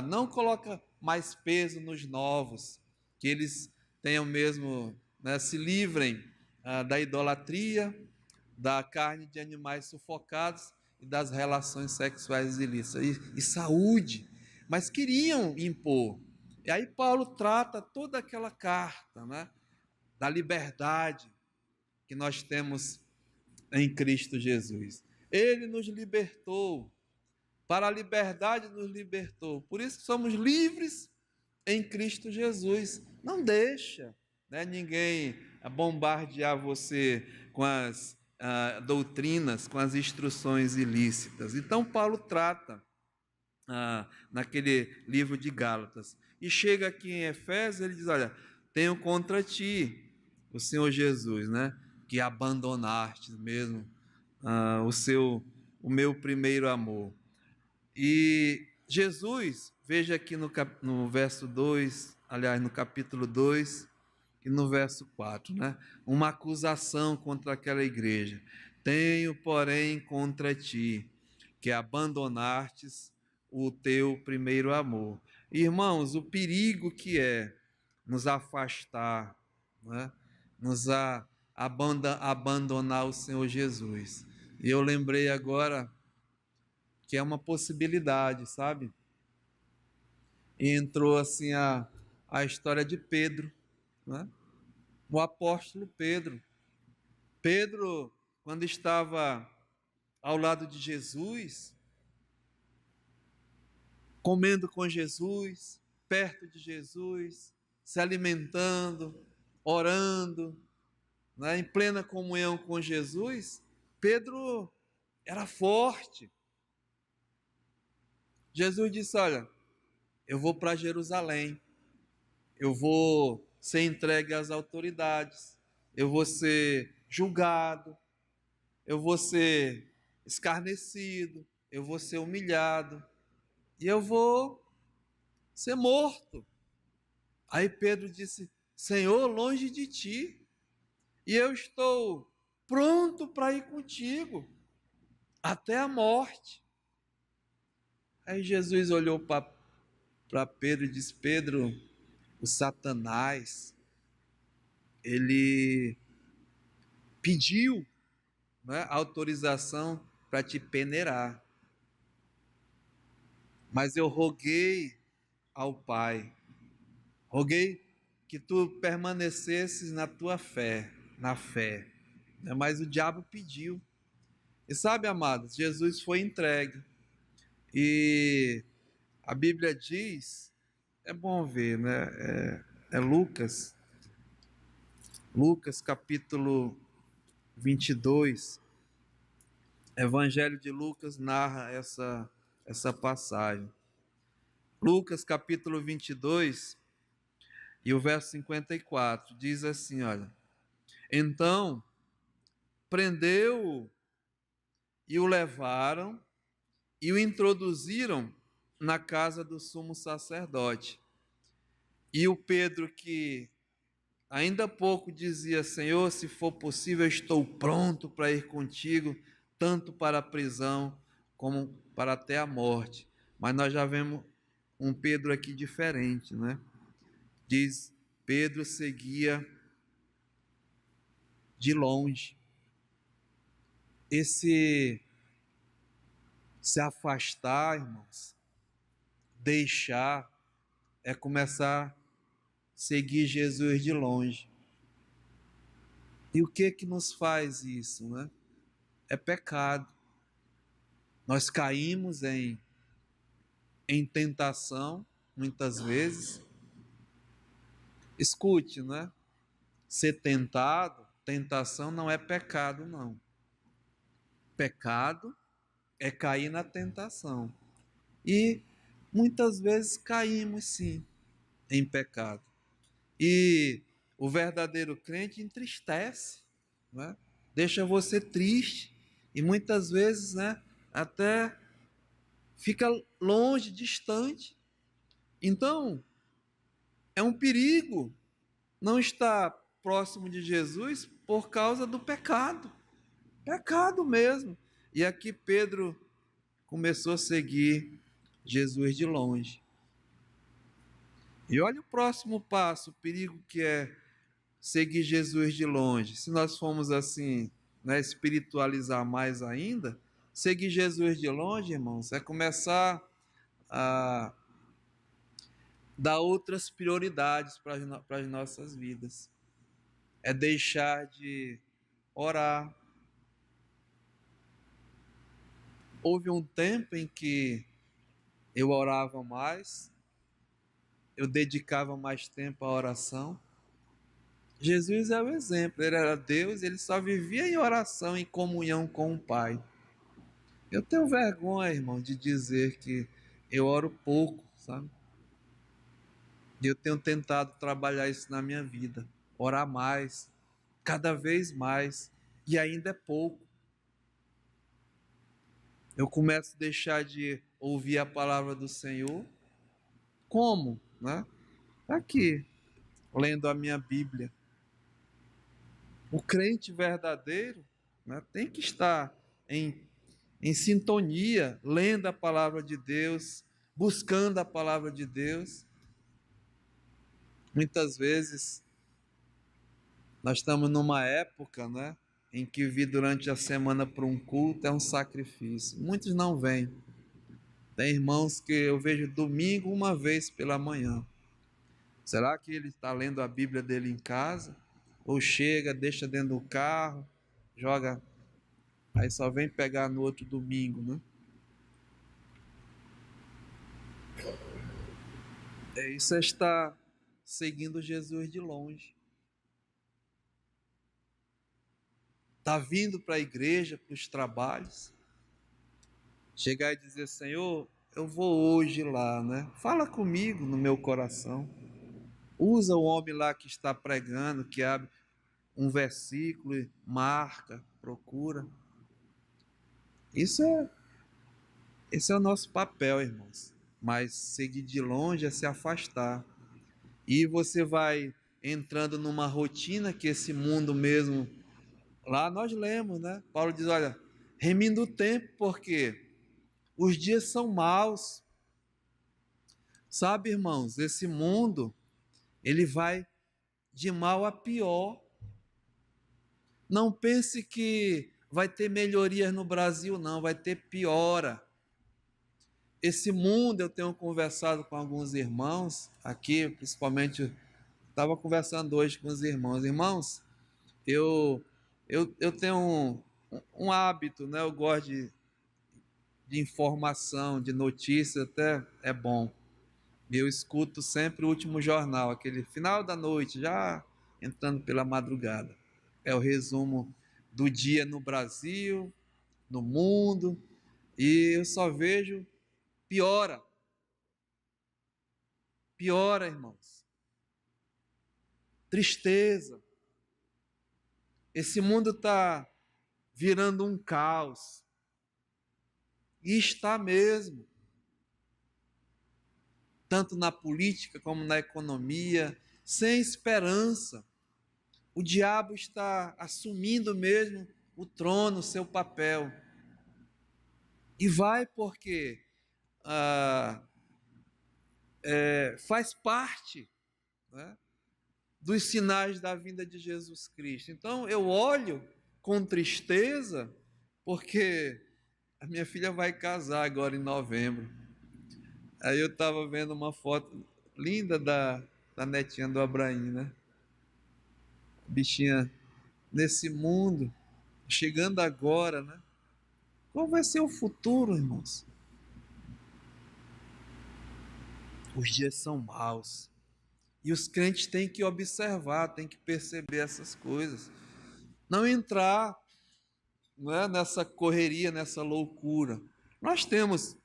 não coloca mais peso nos novos, que eles tenham mesmo, né, se livrem da idolatria, da carne de animais sufocados e das relações sexuais ilícitas, e saúde, mas queriam impor. E aí Paulo trata toda aquela carta, né, da liberdade que nós temos em Cristo Jesus. Ele nos libertou, para a liberdade nos libertou. Por isso somos livres em Cristo Jesus. Não deixa, né, ninguém bombardear você com as doutrinas, com as instruções ilícitas. Então Paulo trata naquele livro de Gálatas. E chega aqui em Efésios, ele diz, olha, tenho contra ti, o Senhor Jesus, né, que abandonaste mesmo o meu primeiro amor. E Jesus, veja aqui no verso 2, aliás, no capítulo 2, e no verso 4, né? Uma acusação contra aquela igreja. Tenho, porém, contra ti, que abandonastes o teu primeiro amor. Irmãos, o perigo que é nos afastar, né? Abandonar o Senhor Jesus. E eu lembrei agora que é uma possibilidade, sabe? E entrou assim a história de Pedro, né? O apóstolo Pedro. Pedro, quando estava ao lado de Jesus, comendo com Jesus, perto de Jesus, se alimentando, orando, né, em plena comunhão com Jesus, Pedro era forte. Jesus disse: Olha, eu vou para Jerusalém, eu vou ser entregue às autoridades, eu vou ser julgado, eu vou ser escarnecido, eu vou ser humilhado e eu vou ser morto. Aí Pedro disse: Senhor, longe de ti, e eu estou pronto para ir contigo até a morte. Aí Jesus olhou para Pedro e disse: Pedro, o Satanás, ele pediu, né, autorização para te peneirar, mas eu roguei ao Pai, roguei que tu permanecesses na tua fé, na fé, né? Mas o diabo pediu. E sabe, amados, Jesus foi entregue. E a Bíblia diz, é bom ver, né? É Lucas capítulo 22. Evangelho de Lucas narra essa passagem. Lucas capítulo 22 e o verso 54 diz assim, olha: Então prendeu-o e o levaram e o introduziram na casa do sumo sacerdote. E o Pedro, que ainda há pouco dizia: Senhor, se for possível, eu estou pronto para ir contigo, tanto para a prisão como para até a morte. Mas nós já vemos um Pedro aqui diferente, né? Diz: Pedro seguia de longe. Esse se afastar, irmãos, deixar, é começar a seguir Jesus de longe. E o que que nos faz isso, né? É pecado. Nós caímos em tentação, muitas vezes. Escute, né? Ser tentado, tentação não é pecado, não. Pecado é cair na tentação. E muitas vezes caímos, sim, em pecado. E o verdadeiro crente entristece, né? Deixa você triste. E muitas vezes, né, até fica longe, distante. Então, é um perigo não estar próximo de Jesus por causa do pecado. Pecado mesmo. E aqui Pedro começou a seguir Jesus de longe. E olha o próximo passo, o perigo que é seguir Jesus de longe. Se nós formos assim, né, espiritualizar mais ainda, seguir Jesus de longe, irmãos, é começar a dar outras prioridades para as nossas vidas. É deixar de orar. Houve um tempo em que eu orava mais, eu dedicava mais tempo à oração. Jesus é o exemplo, ele era Deus, ele só vivia em oração, em comunhão com o Pai. Eu tenho vergonha, irmão, de dizer que eu oro pouco, sabe? E eu tenho tentado trabalhar isso na minha vida, orar mais, cada vez mais, e ainda é pouco. Eu começo a deixar de ouvir a palavra do Senhor. Como? Né? Aqui. lendo a minha Bíblia. O crente verdadeiro, né, tem que estar em sintonia, lendo a palavra de Deus, buscando a palavra de Deus. Muitas vezes nós estamos numa época, né, em que vir durante a semana para um culto é um sacrifício. Muitos não vêm. Tem irmãos que eu vejo domingo uma vez pela manhã. Será que ele está lendo a Bíblia dele em casa? Ou chega, deixa dentro do carro, joga, aí só vem pegar no outro domingo, né? Isso é estar seguindo Jesus de longe. Está vindo para a igreja, para os trabalhos. Chegar e dizer, Senhor, eu vou hoje lá, né? Fala comigo no meu coração. Usa o homem lá que está pregando, que abre um versículo e marca, procura. Esse é o nosso papel, irmãos. Mas seguir de longe é se afastar. E você vai entrando numa rotina que esse mundo mesmo, lá nós lemos, né? Paulo diz, olha, remindo o tempo, porque os dias são maus. Sabe, irmãos, esse mundo, ele vai de mal a pior. Não pense que vai ter melhorias no Brasil, não, vai ter piora. Esse mundo, eu tenho conversado com alguns irmãos aqui, principalmente, estava conversando hoje com os irmãos. Irmãos, eu tenho um hábito, né? Eu gosto de informação, de notícia, até é bom. Eu escuto sempre o último jornal, aquele final da noite, já entrando pela madrugada. É o resumo do dia no Brasil, no mundo, e eu só vejo piora. Piora, irmãos. Tristeza. Esse mundo está virando um caos. E está mesmo. Tanto na política como na economia, sem esperança. O diabo está assumindo mesmo o trono, o seu papel. E vai porque faz parte, né, dos sinais da vinda de Jesus Cristo. Então eu olho com tristeza, porque a minha filha vai casar agora em novembro. Aí eu estava vendo uma foto linda da netinha do Abraim, né? Bichinha nesse mundo, chegando agora, né? Qual vai ser o futuro, irmãos? Os dias são maus. E os crentes têm que observar, têm que perceber essas coisas. Não entrar, não é, nessa correria, nessa loucura. Nós temos,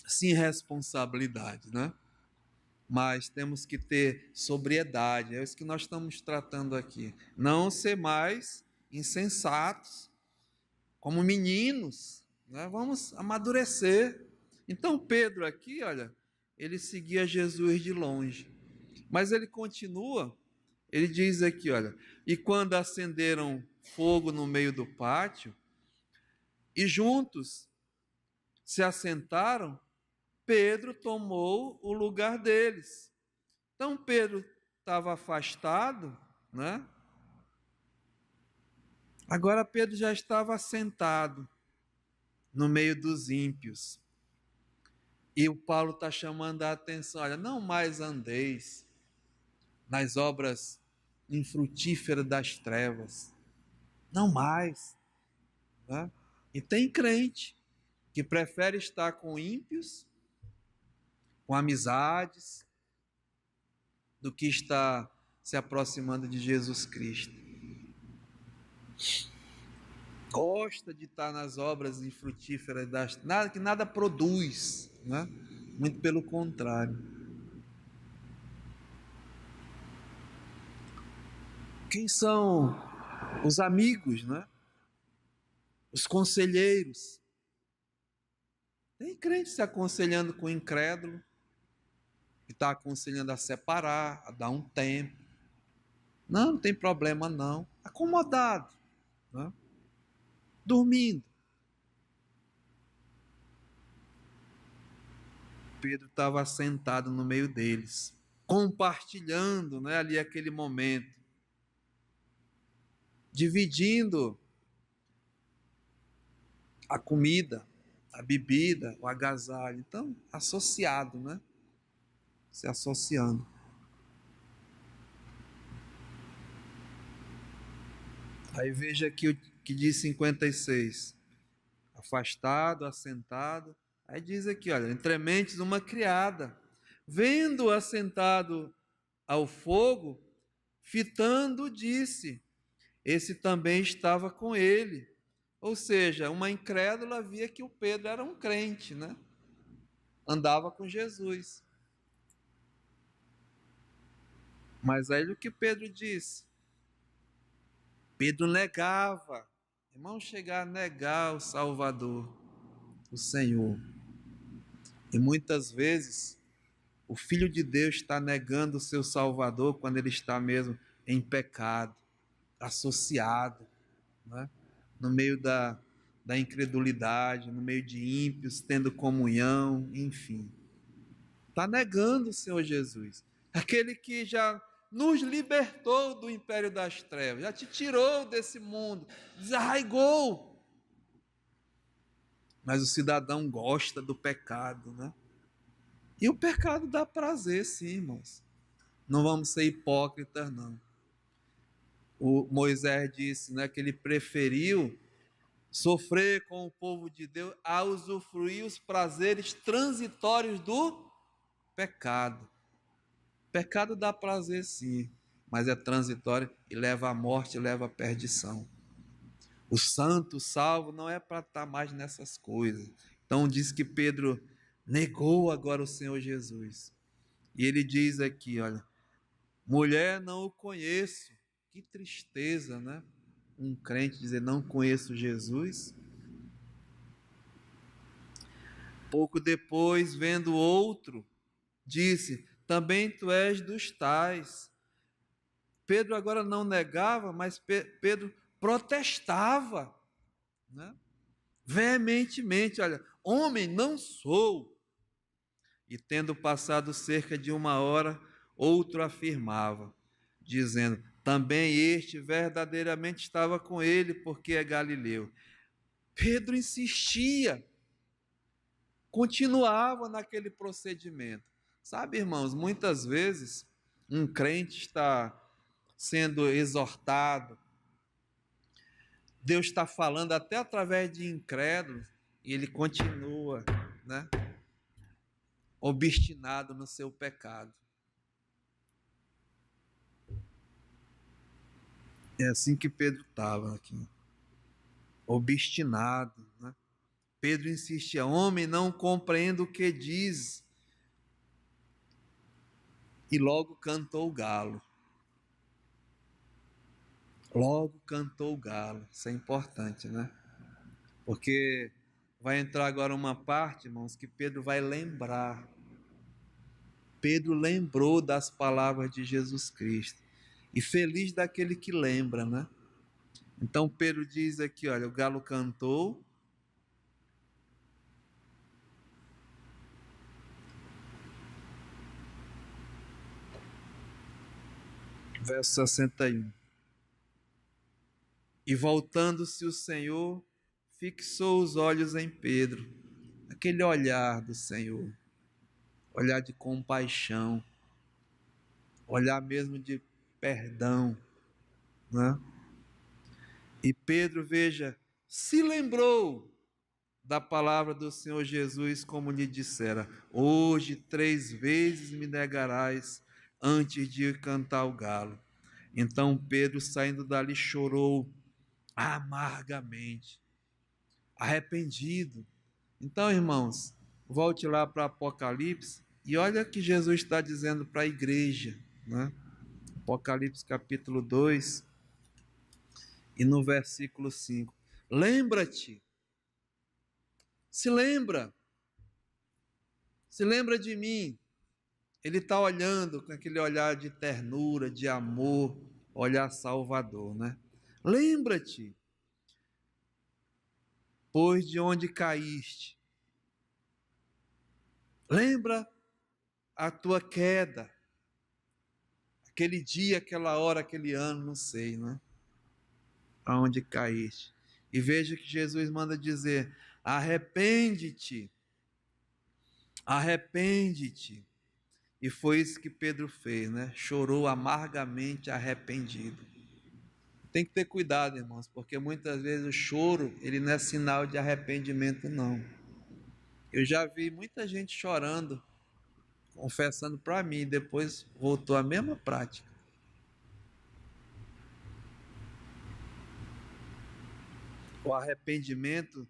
sim, responsabilidade, né? Mas temos que ter sobriedade. É isso que nós estamos tratando aqui. Não ser mais insensatos, como meninos, né? Vamos amadurecer. Então Pedro aqui, olha, ele seguia Jesus de longe. Mas ele continua, ele diz aqui, olha, e quando acenderam fogo no meio do pátio, e juntos se assentaram, Pedro tomou o lugar deles. Então Pedro estava afastado, né? Agora Pedro já estava assentado no meio dos ímpios. E o Paulo está chamando a atenção, olha, não mais andeis nas obras infrutíferas das trevas, não mais, né? E tem crente que prefere estar com ímpios, com amizades, do que estar se aproximando de Jesus Cristo. Gosta de estar nas obras infrutíferas das nada que nada produz, né? Muito pelo contrário. Quem são os amigos, né? Os conselheiros? Tem crente se aconselhando com o incrédulo, que está aconselhando a separar, a dar um tempo. Não, não tem problema não. Acomodado, né? Dormindo. Pedro estava sentado no meio deles, compartilhando, né, ali aquele momento, dividindo a comida, a bebida, o agasalho. Então, associado, né? Se associando. Aí veja aqui o que diz 56. Afastado, assentado. Aí diz aqui, olha, entre mentes uma criada, vendo assentado ao fogo, fitando, disse: esse também estava com ele. Ou seja, uma incrédula via que o Pedro era um crente, né? Andava com Jesus. Mas aí o que Pedro disse? Pedro negava. Irmão, chegar a negar o Salvador, o Senhor. E muitas vezes o Filho de Deus está negando o seu Salvador quando ele está mesmo em pecado, associado, né? No meio da incredulidade, no meio de ímpios, tendo comunhão, enfim. Está negando o Senhor Jesus. Aquele que já nos libertou do império das trevas, já te tirou desse mundo, desarraigou. Mas o cidadão gosta do pecado, né? E o pecado dá prazer, sim, irmãos. Não vamos ser hipócritas, não. O Moisés disse, né, que ele preferiu sofrer com o povo de Deus a usufruir os prazeres transitórios do pecado. Pecado dá prazer, sim, mas é transitório e leva à morte, leva à perdição. O santo salvo não é para estar mais nessas coisas. Então diz que Pedro negou agora o Senhor Jesus. E ele diz aqui, olha, mulher, não o conheço. Que tristeza, né? Um crente dizer, não conheço Jesus. Pouco depois, vendo outro, disse, também tu és dos tais. Pedro agora não negava, mas Pedro protestava, né? Veementemente, olha, homem não sou. E tendo passado cerca de 1 hora, outro afirmava, dizendo, também este verdadeiramente estava com ele, porque é galileu. Pedro insistia, continuava naquele procedimento. Sabe, irmãos, muitas vezes um crente está sendo exortado, Deus está falando até através de incrédulos, e ele continua, né, obstinado no seu pecado. É assim que Pedro estava aqui, obstinado, né? Pedro insistia, homem, não compreendo o que diz. E logo cantou o galo. Logo cantou o galo. Isso é importante, né? Porque vai entrar agora uma parte, irmãos, que Pedro vai lembrar. Pedro lembrou das palavras de Jesus Cristo. E feliz daquele que lembra, né? Então Pedro diz aqui, olha, o galo cantou. Verso 61. E voltando-se o Senhor, fixou os olhos em Pedro. Aquele olhar do Senhor, olhar de compaixão, olhar mesmo de perdão, né? E Pedro, veja, se lembrou da palavra do Senhor Jesus, como lhe dissera, hoje 3 vezes me negarás antes de cantar o galo. Então Pedro, saindo dali, chorou amargamente, arrependido. Então, irmãos, volte lá para Apocalipse e olha o que Jesus está dizendo para a igreja, né? Apocalipse capítulo 2 e no versículo 5. Lembra-te, se lembra de mim, Ele está olhando com aquele olhar de ternura, de amor, olhar salvador, né? Lembra-te, pois de onde caíste. Lembra a tua queda, aquele dia, aquela hora, aquele ano, não sei, né? Aonde caíste. E veja que Jesus manda dizer: arrepende-te, arrepende-te. E foi isso que Pedro fez, né? Chorou amargamente arrependido. Tem que ter cuidado, irmãos, porque muitas vezes o choro, ele não é sinal de arrependimento, não. Eu já vi muita gente chorando, confessando para mim, e depois voltou à mesma prática. O arrependimento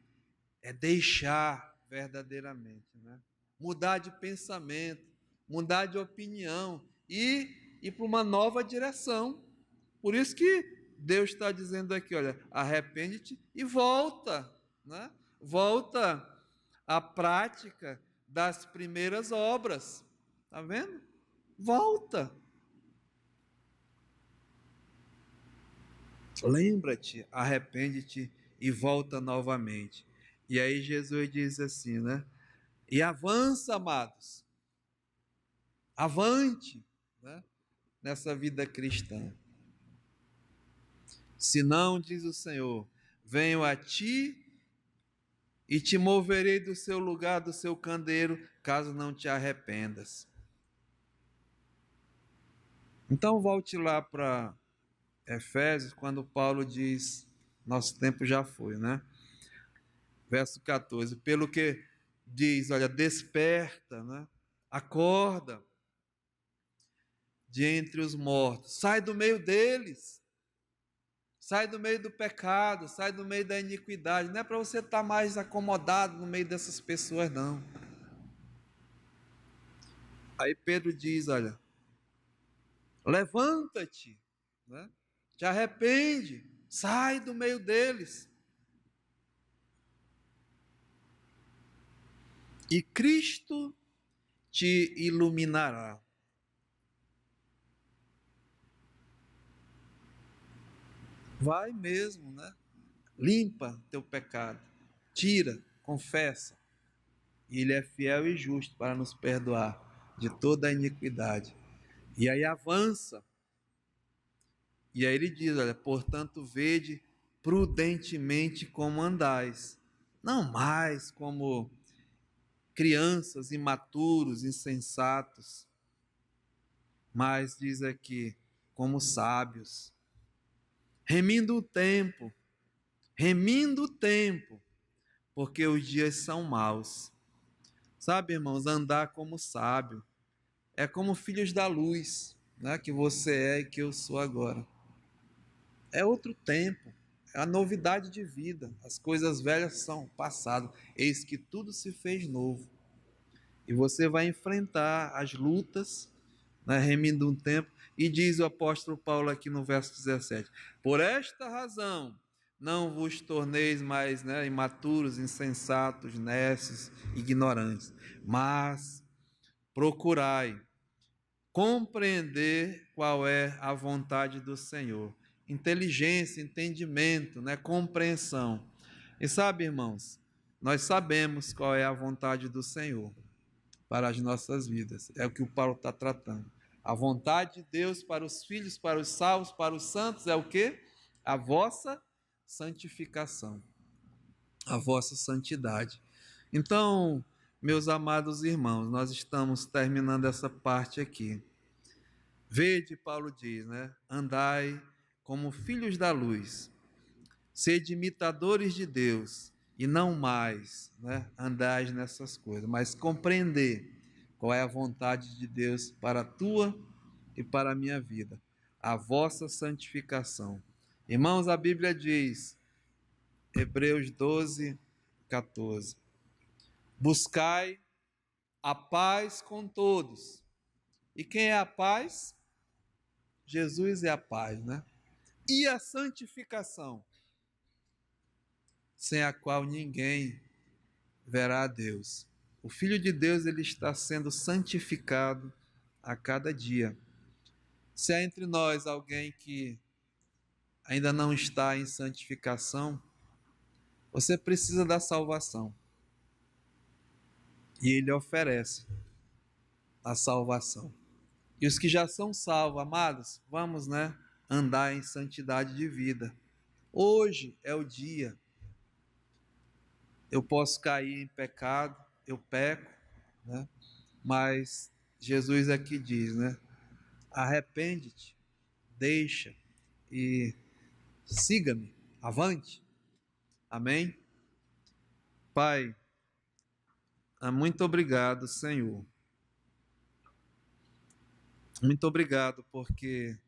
é deixar verdadeiramente, né? Mudar de pensamento, mudar de opinião e ir para uma nova direção. Por isso que Deus está dizendo aqui, olha, arrepende-te e volta, né? Volta à prática das primeiras obras. Tá vendo? Volta. Lembra-te, arrepende-te e volta novamente. E aí Jesus diz assim, né? E avança, amados. Avante, né? Nessa vida cristã. Se não, diz o Senhor, venho a ti e te moverei do seu lugar, do seu candeeiro, caso não te arrependas. Então volte lá para Efésios, quando Paulo diz, nosso tempo já foi, né? Verso 14, pelo que diz, olha, desperta, né? Acorda de entre os mortos, sai do meio deles, sai do meio do pecado, sai do meio da iniquidade, não é para você estar mais acomodado no meio dessas pessoas, não. Aí Pedro diz, olha, levanta-te, né? Te arrepende, sai do meio deles. E Cristo te iluminará. Vai mesmo, né? Limpa teu pecado, tira, confessa. E Ele é fiel e justo para nos perdoar de toda a iniquidade. E aí avança. E aí ele diz, olha, portanto, vede prudentemente como andais, não mais como crianças imaturos, insensatos, mas diz aqui, como sábios, remindo o tempo, porque os dias são maus. Sabe, irmãos, andar como sábio é como filhos da luz, né, que você é e que eu sou agora. É outro tempo, é a novidade de vida. As coisas velhas são passado, eis que tudo se fez novo. E você vai enfrentar as lutas, né, remindo um tempo, e diz o apóstolo Paulo aqui no verso 17: por esta razão não vos torneis mais, né, imaturos, insensatos, nécios, ignorantes, mas procurai compreender qual é a vontade do Senhor. Inteligência, entendimento, né, compreensão. E sabe, irmãos, nós sabemos qual é a vontade do Senhor para as nossas vidas. É o que o Paulo está tratando. A vontade de Deus para os filhos, para os salvos, para os santos é o quê? A vossa santificação, a vossa santidade. Então, meus amados irmãos, nós estamos terminando essa parte aqui. Vede, Paulo diz, né? Andai como filhos da luz, sede imitadores de Deus, e não mais, né? Andais nessas coisas, mas compreender qual é a vontade de Deus para a tua e para a minha vida, a vossa santificação. Irmãos, a Bíblia diz, Hebreus 12, 14: buscai a paz com todos. E quem é a paz? Jesus é a paz, né? E a santificação, sem a qual ninguém verá a Deus. O Filho de Deus, ele está sendo santificado a cada dia. Se há entre nós alguém que ainda não está em santificação, você precisa da salvação. E Ele oferece a salvação. E os que já são salvos, amados, vamos, andar em santidade de vida. Hoje é o dia. Eu posso cair em pecado, eu peco, mas Jesus aqui diz, arrepende-te, deixa e siga-me, avante. Amém? Pai, muito obrigado, Senhor. Muito obrigado porque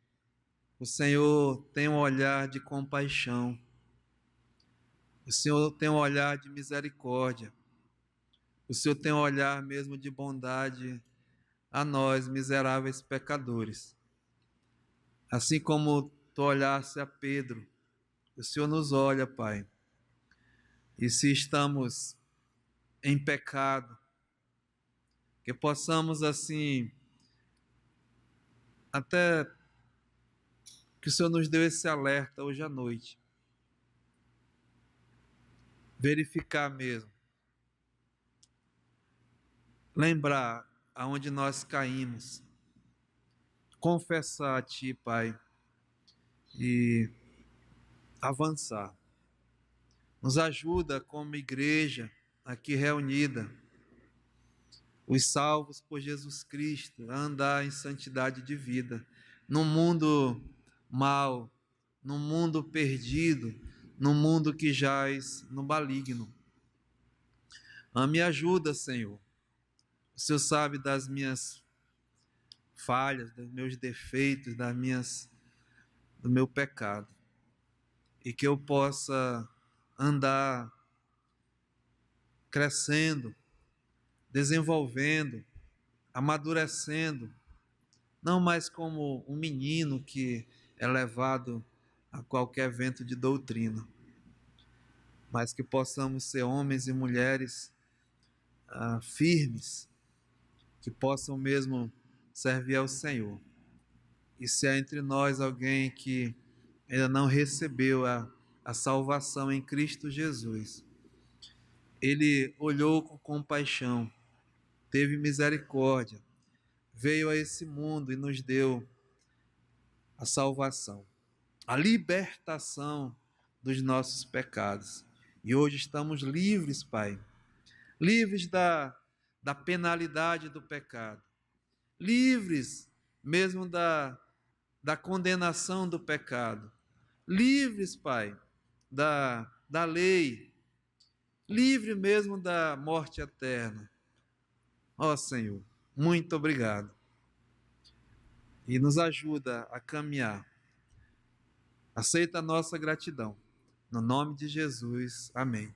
o Senhor tem um olhar de compaixão. O Senhor tem um olhar de misericórdia. O Senhor tem um olhar mesmo de bondade a nós, miseráveis pecadores. Assim como tu olhaste a Pedro, o Senhor nos olha, Pai. E se estamos em pecado, que possamos assim, até que o Senhor nos deu esse alerta hoje à noite, verificar mesmo, lembrar aonde nós caímos, confessar a Ti, Pai, e avançar. Nos ajuda como igreja aqui reunida, os salvos por Jesus Cristo, a andar em santidade de vida, num mundo mau, num mundo perdido, num mundo que jaz no maligno. Me ajuda, Senhor. O Senhor sabe das minhas falhas, dos meus defeitos, do meu pecado. E que eu possa andar crescendo, desenvolvendo, amadurecendo, não mais como um menino que é levado a qualquer vento de doutrina, mas que possamos ser homens e mulheres firmes, que possam mesmo servir ao Senhor. E se há entre nós alguém que ainda não recebeu a salvação em Cristo Jesus, Ele olhou com compaixão, teve misericórdia, veio a esse mundo e nos deu a salvação, a libertação dos nossos pecados. E hoje estamos livres, Pai, livres da penalidade do pecado, livres mesmo da condenação do pecado, livres, Pai, da lei, livre mesmo da morte eterna. Ó Senhor, muito obrigado. E nos ajuda a caminhar. Aceita a nossa gratidão. No nome de Jesus, amém.